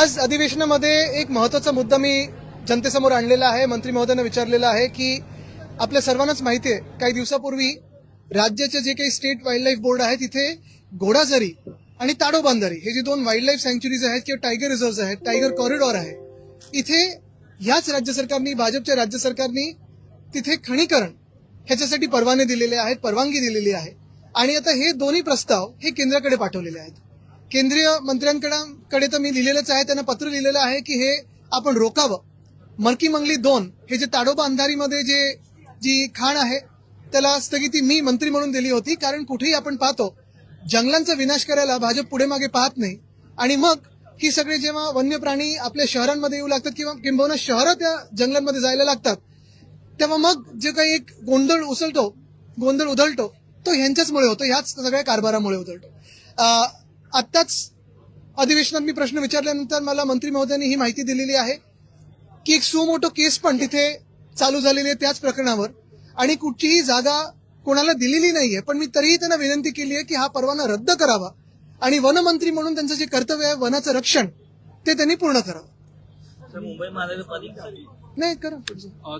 आज अधिवेशनामध्ये एक महत्त्वाचा मुद्दा मी जनतेसमोर आणलेला आहे. मंत्री महोदयांना विचारलेला आहे की आपल्या सर्वांनाच माहिती आहे काही दिवसापूर्वी राज्याचे जे काही स्टेट वाईल्ड लाईफ बोर्ड आहे तिथे घोडाझरी आणि ताडोबांधारी हे जे दोन वाईल्ड लाईफ सँक्च्युरीज आहेत किंवा टायगर रिझर्व्ह आहेत, टायगर कॉरिडॉर आहे, इथे ह्याच राज्य सरकारनी, भाजपच्या राज्य सरकारनी तिथे खणीकरण ह्याच्यासाठी परवाने दिलेले आहेत, परवानगी दिलेली आहे. आणि आता हे दोन्ही प्रस्ताव हे केंद्राकडे पाठवलेले आहेत. केंद्रीय मंत्र्यांकडे तर मी लिहिलेलंच आहे, त्यांना पत्र लिहिलेलं आहे की हे आपण रोकावं. मरकी मंगली 2 हे जे ताडोबा अंधारीमध्ये जी खाण आहे त्याला स्थगिती मी मंत्री म्हणून दिली होती. कारण कुठेही आपण पाहतो जंगलांचा विनाश करायला भाजप पुढे मागे पाहत नाही. आणि मग ही सगळे जेव्हा वन्य प्राणी आपल्या शहरांमध्ये येऊ लागतात किंवा किंबहुना शहरं त्या जंगलांमध्ये जायला लागतात तेव्हा मग जे काही एक गोंधळ उधळतो तो ह्यांच्याचमुळे होतो, ह्याच सगळ्या कारभारामुळे उधळतो. आत्ताच अधिवेशनात मी प्रश्न विचारल्यानंतर मला मंत्री महोदयांनी ही माहिती दिलेली आहे की एक सुमोटो केस पण तिथे चालू झालेली आहे त्याच प्रकरणावर आणि कुठचीही जागा कोणाला दिलेली नाहीये. पण मी तरीही त्यांना विनंती केली आहे की हा परवाना रद्द करावा आणि वनमंत्री म्हणून त्यांचं जे कर्तव्य आहे वनाचं रक्षण ते त्यांनी पूर्ण करावं. मुंबई महानगरपालिका नाही करा.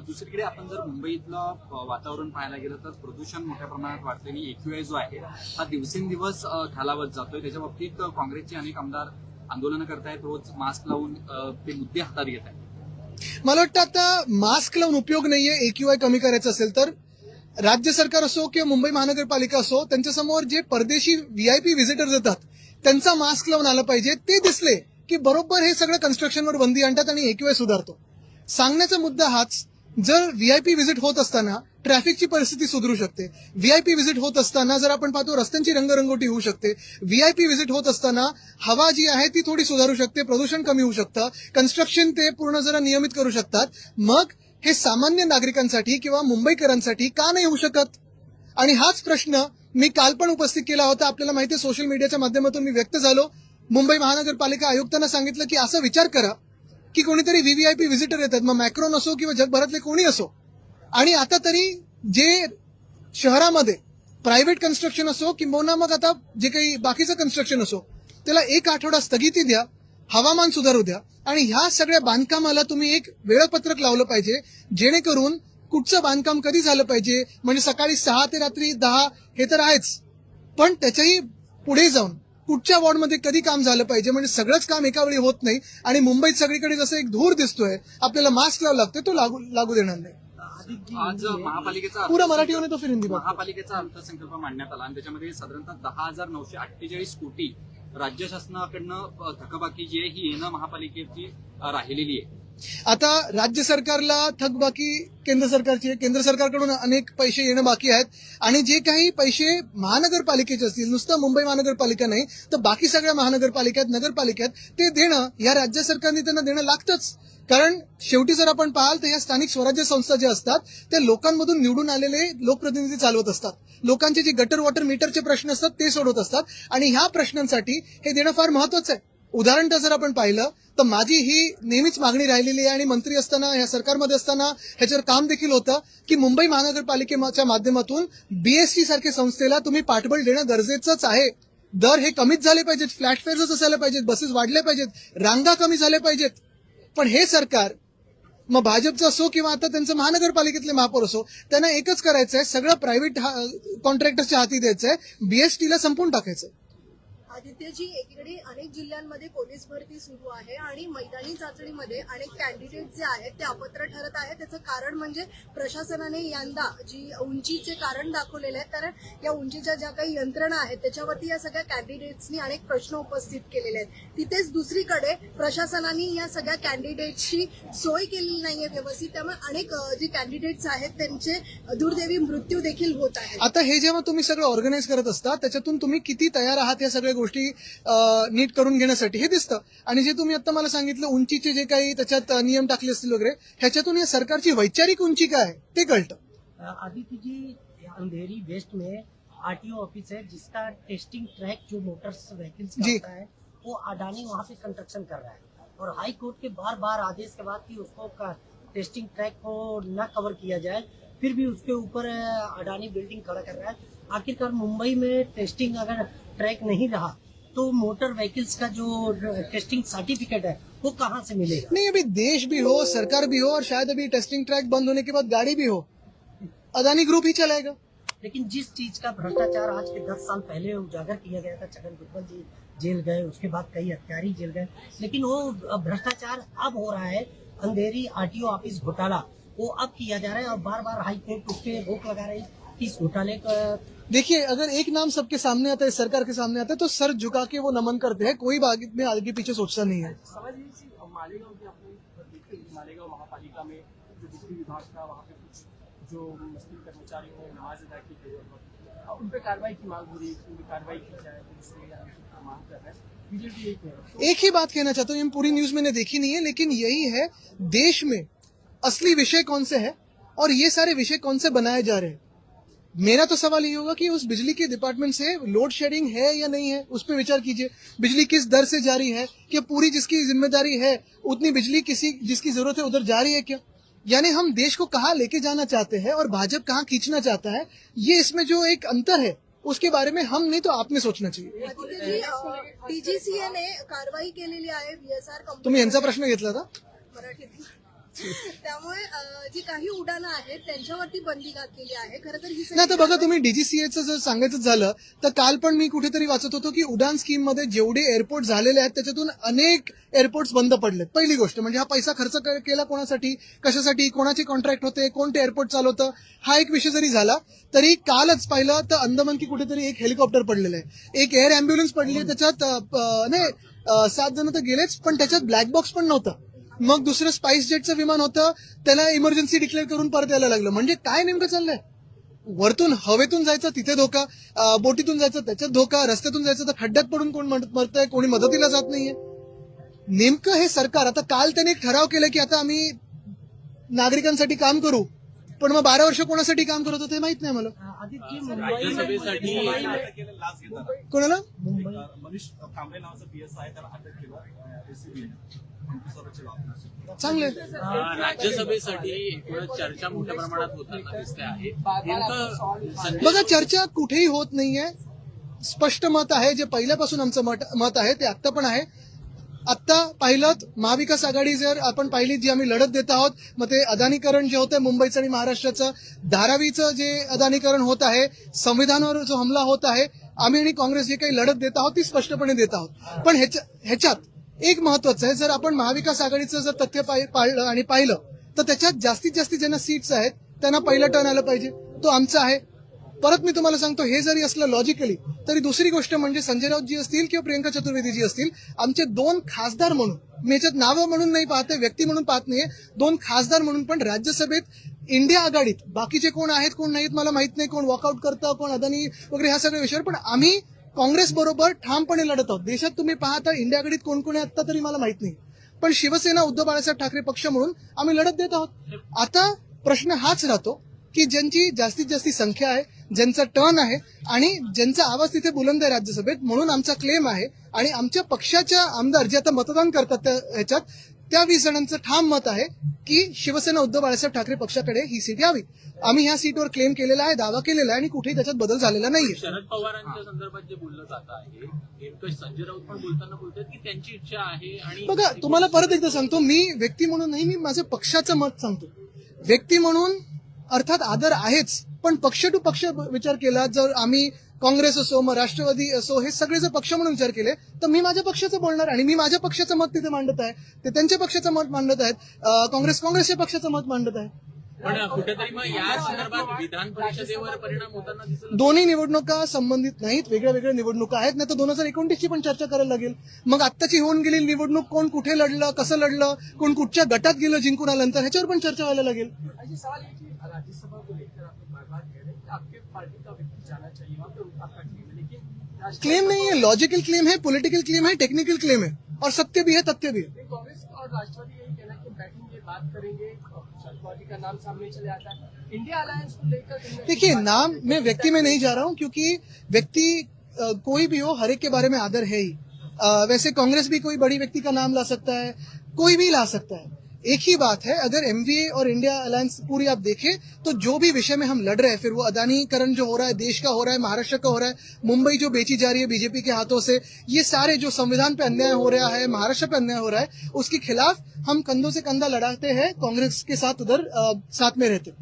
दुसरीकडे आपण जर मुंबईतलं वातावरण पाहायला गेलं तर प्रदूषण मोठ्या प्रमाणात वाढलेली AQI जो आहे हा दिवसेंदिवस खालावत जातोय. त्याच्या बाबतीत काँग्रेसचे अनेक आमदार आंदोलनं करतायत, रोज मास्क लावून ते मुद्दे हातात घेत आहेत. मला वाटतं आता मास्क लावून उपयोग नाहीये. AQI कमी करायचं असेल तर राज्य सरकार असो किंवा मुंबई महानगरपालिका असो त्यांच्यासमोर जे परदेशी VIP व्हिजिटर्स येतात त्यांचा मास्क लावून आलं पाहिजे. ते दिसले की बरोबर हे सगळं कन्स्ट्रक्शनवर बंदी आणतात आणि AQI सुधारतो. सांगण्याचा मुद्दा हाच, जर VIP व्हिजिट होत असताना ट्रॅफिकची परिस्थिती सुधारू शकते. VIP व्हिजिट होत असताना जर आपण पाहतो रस्त्यांची रंगरंगोटी होऊ शकते. VIP व्हिजिट होत असताना हवा जी आहे ती थोडी सुधारू शकते, प्रदूषण कमी होऊ शकतं, कन्स्ट्रक्शन ते पूर्ण जरा नियमित करू शकतात. मग हे सामान्य नागरिकांसाठी किंवा मुंबईकरांसाठी का नाही होऊ शकत? आणि हाच प्रश्न मी काल पण उपस्थित केला होता. आपल्याला माहिती आहे सोशल मीडियाच्या माध्यमातून मी व्यक्त झालो. मुंबई महानगरपालिका आयुक्तांना सांगितलं की असं विचार करा की कोणीतरी VVIP व्हिजिटर येतात, मग मॅक्रॉन असो किंवा जगभरातले कोणी असो, आणि आता तरी जे शहरामध्ये प्रायव्हेट कन्स्ट्रक्शन असो किंवा मग आता जे काही बाकीचं कन्स्ट्रक्शन असो त्याला 1 आठवडा स्थगिती द्या, हवामान सुधारू द्या आणि ह्या सगळ्या बांधकामाला तुम्ही एक वेळापत्रक लावलं पाहिजे जेणेकरून कुठचं बांधकाम कधी झालं पाहिजे. म्हणजे सकाळी 6 ते रात्री 10 हे तर आहेच, पण त्याच्याही पुढे जाऊन कुठच्या वॉर्डमध्ये कधी काम झालं पाहिजे. म्हणजे सगळंच काम एका वेळी होत नाही आणि मुंबईत सगळीकडे जसं एक धूर दिसतोय आपल्याला मास्क लावावं लागतोय तो लागू देणार नाही. आज महापालिकेचा पुरा मराठी होणे तो फिर हिंदी महापालिकेचा अर्थसंकल्प मांडण्यात आला आणि त्याच्यामध्ये साधारणतः 10,948 कोटी राज्य शासनाकडनं थकबाकी जी आहे ही येणं महापालिकेची राहिलेली आहे. आता राज्य सरकारला थकबाकी केंद्र सरकारची आहे, केंद्र सरकारकडून अनेक पैसे येणं बाकी आहेत आणि जे काही पैसे महानगरपालिकेचे असतील, नुसतं मुंबई महानगरपालिका नाही तर बाकी सगळ्या महानगरपालिका नगरपालिका ते देणं या राज्य सरकारने त्यांना देणं लागतंच. कारण शेवटी जर आपण पाहाल तर या स्थानिक स्वराज्य संस्था ज्या असतात ते लोकांमधून निवडून आलेले लोकप्रतिनिधी चालवत असतात. लोकांचे जे गटर वॉटर मीटरचे प्रश्न असतात ते सोडवत असतात आणि ह्या प्रश्नांसाठी हे देणं फार महत्वाचं आहे. उदाहरणतः जर आपण पाहिलं तर माझी ही नेहमीच मागणी राहिलेली आहे आणि मंत्री असताना या सरकारमध्ये असताना ह्याच्यावर काम देखील होतं की मुंबई महानगरपालिकेच्या माध्यमातून BST सारख्या संस्थेला तुम्ही पाठबळ देणं गरजेचंच आहे. दर हे कमीच झाले पाहिजेत, फ्लॅट फेअर्स असायला पाहिजेत, बसेस वाढल्या पाहिजेत, रांगा कमी झाल्या पाहिजेत. पण हे सरकार मग भाजपचं असो किंवा आता त्यांचं महानगरपालिकेतले महापौर असो त्यांना एकच करायचं आहे, सगळं प्रायव्हेट कॉन्ट्रॅक्टरच्या हाती द्यायचं आहे, BSTला संपवून टाकायचं. आदित्यजी, एकीकडे अनेक जिल्ह्यांमध्ये पोलीस भरती सुरू आहे आणि मैदानी चाचणीमध्ये अनेक कॅन्डिडेट जे आहेत ते अपात्र ठरत आहेत. त्याचं कारण म्हणजे प्रशासनाने यंदा जी उंचीचे कारण दाखवलेले आहेत, कारण या उंचीच्या ज्या काही यंत्रणा आहेत त्याच्यावरती या सगळ्या कॅन्डिडेट्सनी अनेक प्रश्न उपस्थित केलेले आहेत. तिथेच दुसरीकडे प्रशासनाने या सगळ्या कॅन्डिडेट्सची सोय केलेली नाहीये व्यवस्थित, त्यामुळे अनेक जे कॅन्डिडेट्स आहेत त्यांचे दुर्दैवी मृत्यू देखील होत आहेत. आता हे जेव्हा तुम्ही सगळं ऑर्गनाईज करत असता त्याच्यातून तुम्ही किती तयार आहात या सगळ्या गोष्टी नीट करून घेण्यासाठी हे दिसतं. आणि जे तुम्ही आता मला सांगितलं उंचीचे जे काही त्याच्यात नियम टाकले असतील वगैरे ह्याच्यातून या सरकारची वैचारिक उंची काय ते कळतं. आदित्य जी, अंधेरी वेस्ट में RTO ऑफिस है जिसका टेस्टिंग ट्रैक जो मोटर्स व्हीकल्स का होता है वो अडानी वहाँ पे कंस्ट्रक्शन कर रहा है और हाई कोर्ट के बार आदेश के बाद कि उसको टेस्टिंग ट्रैक को न कवर किया जाए फिर भी उसके ऊपर अडानी बिल्डिंग खड़ा कर रहा है. आखिरकार मुंबई में टेस्टिंग अगर ट्रैक नहीं रहा तो मोटर व्हीकल्स का जो टेस्टिंग सर्टिफिकेट है वो कहाँ से मिलेगा? नहीं, अभी देश भी हो, सरकार भी हो, और शायद अभी टेस्टिंग ट्रैक बंद होने के बाद गाड़ी भी हो, अदानी ग्रुप ही चलाएगा। लेकिन जिस चीज का भ्रष्टाचार आज के 10 साल पहले उजागर किया गया था, छगन भुजबल जी जेल गए, उसके बाद कई हत्यारी जेल गए, लेकिन वो भ्रष्टाचार अब हो रहा है। अंधेरी आरटीओ ऑफिस घोटाला वो अब किया जा रहा है और बार बार हाई कोर्ट उस पर रोक लगा रही है कि इस घोटाले का। देखिए, अगर एक नाम सबके सामने आता है, सरकार के सामने आता है, तो सर झुका के वो नमन करते हैं, कोई आगे पीछे सोचता नहीं है। समझिए कि मालेगांव की आपने देखी, मालेगांव महापालिका में जो बिजली विभाग था, वहाँ पे कुछ जो मुस्लिम कर्मचारियों ने नमाज अदा की थी, उन पर कार्रवाई की मांग हो रही है, उन पर कार्रवाई की जाए, इसलिए मांग कर रहे हैं। बीजेपी एक ही बात कहना चाहता हूँ, पूरी न्यूज मैंने देखी नहीं है, लेकिन यही है, देश में असली विषय कौन से है और ये सारे विषय कौन से बनाए जा रहे हैं। मेरा तो सवाल ये होगा कि उस बिजली के डिपार्टमेंट से लोड शेडिंग है या नहीं है, उस पर विचार कीजिए। बिजली किस दर से जारी है, क्या पूरी जिसकी जिम्मेदारी है उतनी बिजली किसी जिसकी जरूरत है उधर जा रही है क्या? यानी हम देश को कहाँ लेके जाना चाहते हैं और भाजपा कहाँ खींचना चाहता है, ये इसमें जो एक अंतर है उसके बारे में हम नहीं तो आपने सोचना चाहिए। टीजीसीए ने कारवाई केलेली आहे VSR कंपनी। तुम्ही यांचा प्रश्न घेतला था? मराठीत। त्यामुळे जी काही उड्डाणं आहेत त्यांच्यावरती बंदी घातलेली आहे। खरं तर ही नाही तर बघा, तुम्ही डीजीसीएचं जर सांगायचं झालं तर काल पण मी कुठेतरी वाचत होतो की उडान स्कीम मध्ये जेवढे एअरपोर्ट झालेले आहेत त्याच्यातून अनेक एअरपोर्ट्स बंद पडलेत। पहिली गोष्ट म्हणजे हा पैसा खर्च केला कोणासाठी, कशासाठी, कोणाचे कॉन्ट्रॅक्ट होते, कोणते एअरपोर्ट चालवतं, हा एक विषय जरी झाला तरी कालच पाहिलं तर अंदमान की कुठेतरी एक हेलिकॉप्टर पडलेलं आहे, एक एअर अँब्युलन्स पडली आहे, त्याच्यात 7 जण तर गेलेच, पण त्याच्यात ब्लॅक बॉक्स पण नव्हता। मग दुसरं स्पाइस जेटचं विमान होतं, त्याला इमर्जन्सी डिक्लेअर करून परत यायला लागलं। म्हणजे काय नेमकं चाललंय? वरतून हवेतून जायचं तिथे धोका, बोटीतून जायचं त्याच्यात धोका, रस्त्यातून जायचं तर खड्ड्यात पडून कोण मरतंय, कोणी मदतीला जात नाहीये। नेमकं हे सरकार, आता काल त्याने एक ठराव केला की आता आम्ही नागरिकांसाठी काम करू, पण मग 12 वर्ष कोणासाठी काम करत होते माहित नाही मला। आदित्य राज्यसभेसाठी कोणाला? मनीष कांबळे नावाचा PS आहे, त्याला अटक केलं चांगले। राज्यसभेसाठी एकूणच चर्चा मोठ्या प्रमाणात होताना दिसते आहे। नेमकं बघा, चर्चा कुठेही होत नाहीये, स्पष्ट मत आहे, जे पहिल्यापासून आमचं मत आहे ते आत्ता पण आहे। आत्ता पाहिलं महाविकास आघाडी जर आपण पाहिली जी आम्ही लढत देत आहोत, मग ते अदानीकरण जे होतंय मुंबईचं आणि महाराष्ट्राचं, धारावीचं जे अदानीकरण होत आहे, संविधानावर जो हमला होत आहे, आम्ही आणि काँग्रेस जे काही लढत देत आहोत ती स्पष्टपणे देत आहोत। पण ह्याच्यात एक महत्वाचं आहे, जर आपण महाविकास आघाडीचं जर तथ्य पाळलं आणि पाहिलं तर त्याच्यात जास्तीत जास्त ज्यांना सीट्स आहेत त्यांना पहिला टर्न आलं पाहिजे, तो आमचा आहे। परत मी तुम्हाला सांगतो, हे जरी असलं लॉजिकली तरी दुसरी गोष्ट म्हणजे संजय राऊतजी असतील किंवा प्रियंका चतुर्वेदीजी असतील, आमचे 2 खासदार म्हणून, मी याच्यात नावं म्हणून नाही पाहते, व्यक्ती म्हणून पाहत नाहीये, 2 खासदार म्हणून पण राज्यसभेत इंडिया आघाडीत बाकीचे कोण आहेत कोण नाहीत मला माहित नाही, कोण वॉकआउट करतं, कोण अदानी वगैरे, ह्या सगळ्या विषयावर पण आम्ही काँग्रेस बरोबर ठामपणे लढत आहोत। देशात तुम्ही पाहता इंडिया आघाडीत कोण कोण आहे आता तरी मला माहित नाही, पण शिवसेना उद्धव बाळासाहेब ठाकरे पक्ष म्हणून आम्ही लढत देत आहोत। आता प्रश्न हाच राहतो की ज्यांची जास्तीत जास्त संख्या आहे, ज्यांचा टर्न आहे आणि ज्यांचा आवाज तिथे बुलंद आहे राज्यसभेत, म्हणून आमचा क्लेम आहे आणि आमच्या पक्षाच्या आमदार जे आता मतदान करतात ह्याच्यात त्या 20 जणांचं ठाम मत आहे की शिवसेना उद्धव बाळासाहेब ठाकरे पक्षाकडे ही सीट यावी। आम्ही ह्या सीटवर क्लेम केलेला आहे, दावा केलेला आहे आणि कुठेही त्याच्यात बदल झालेला नाहीये। शरद पवारांच्या संदर्भात जे बोललं जात आहे, नेमकं संजय राऊत पण बोलताना बोलतात की त्यांची इच्छा आहे। आणि बघा, तुम्हाला परत एकदा सांगतो, मी व्यक्ती म्हणून नाही, मी माझं पक्षाचं मत सांगतो। व्यक्ती म्हणून अर्थात आदर आहेच, पण पक्ष टू पक्ष विचार केला, जर आम्ही काँग्रेस असो मग राष्ट्रवादी असो हे सगळे जर पक्ष म्हणून विचार केले तर मी माझ्या पक्षाचं बोलणार आणि मी माझ्या पक्षाचं मत तिथे मांडत आहे, ते त्यांच्या पक्षाचं मत मांडत आहेत, काँग्रेसच्या पक्षाचं मत मांडत आहे। पण कुठेतरी मग या संदर्भात विधान परिषदेवर परिणाम होताना दिसत। दोन्ही निवडणुका संबंधित नाहीत, वेगळ्या वेगळ्या निवडणुका आहेत, नाही तर 2029ची पण चर्चा करायला लागेल। मग आत्ताची होऊन गेलेली निवडणूक कोण कुठे लढलं, कसं लढलं, कोण कुठच्या गटात गेलं जिंकून आल्यानंतर, ह्याच्यावर पण चर्चा व्हायला लागेल। सवाल है कि राज्यसभा को लेकर आप बार बार कह रहे हैं कि आपके पार्टी का व्यक्ति जाना चाहिए वहाँ पे, आपका क्लेम है, लेकिन क्लेम नहीं है, लॉजिकल क्लेम है, पॉलिटिकल क्लेम है, टेक्निकल क्लेम है और सत्य भी है, तथ्य भी है। कांग्रेस और राष्ट्रवादी यही कहना है कि बैठेंगे, बात करेंगे, शरद का नाम सामने चले आता है। इंडिया अलायंस को लेकर देखिए, नाम मैं व्यक्ति में नहीं जा रहा हूं क्योंकि व्यक्ति कोई भी हो, हर एक के बारे में आदर है ही। वैसे कांग्रेस भी कोई बड़ी व्यक्ति का नाम ला सकता है, कोई भी ला सकता है। एक ही बात है, अगर एमवीए और इंडिया अलायंस पूरी आप देखें तो जो भी विषय में हम लड़ रहे हैं, फिर वो अदानीकरण जो हो रहा है, देश का हो रहा है, महाराष्ट्र का हो रहा है, मुंबई जो बेची जा रही है बीजेपी के हाथों से, ये सारे जो संविधान पे अन्याय हो रहा है, महाराष्ट्र पे अन्याय हो रहा है, उसके खिलाफ हम कंधों से कंधा लड़ाते हैं, कांग्रेस के साथ उधर साथ में रहते।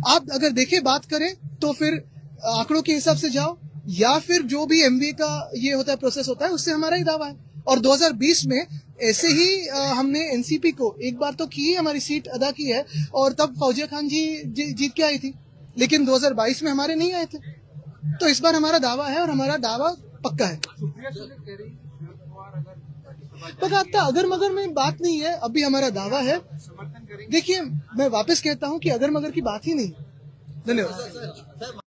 आप अगर देखें, बात करें तो फिर आंकड़ों के हिसाब से जाओ या फिर जो भी एमवीए का ये होता है, प्रोसेस होता है, उससे हमारा ही दावा है। और 2020 में ऐसे ही हमने एनसीपी को एक बार तो की हमारी सीट अदा की है, और तब फौजिया खान जी जीत के आई थी, लेकिन 2022 में हमारे नहीं आए थे। तो इस बार हमारा दावा है और हमारा दावा पक्का है। पता आता अगर मगर में बात नहीं है, अभी हमारा दावा है। देखिए, मैं वापस कहता हूं कि अगर मगर की बात ही नहीं। धन्यवाद।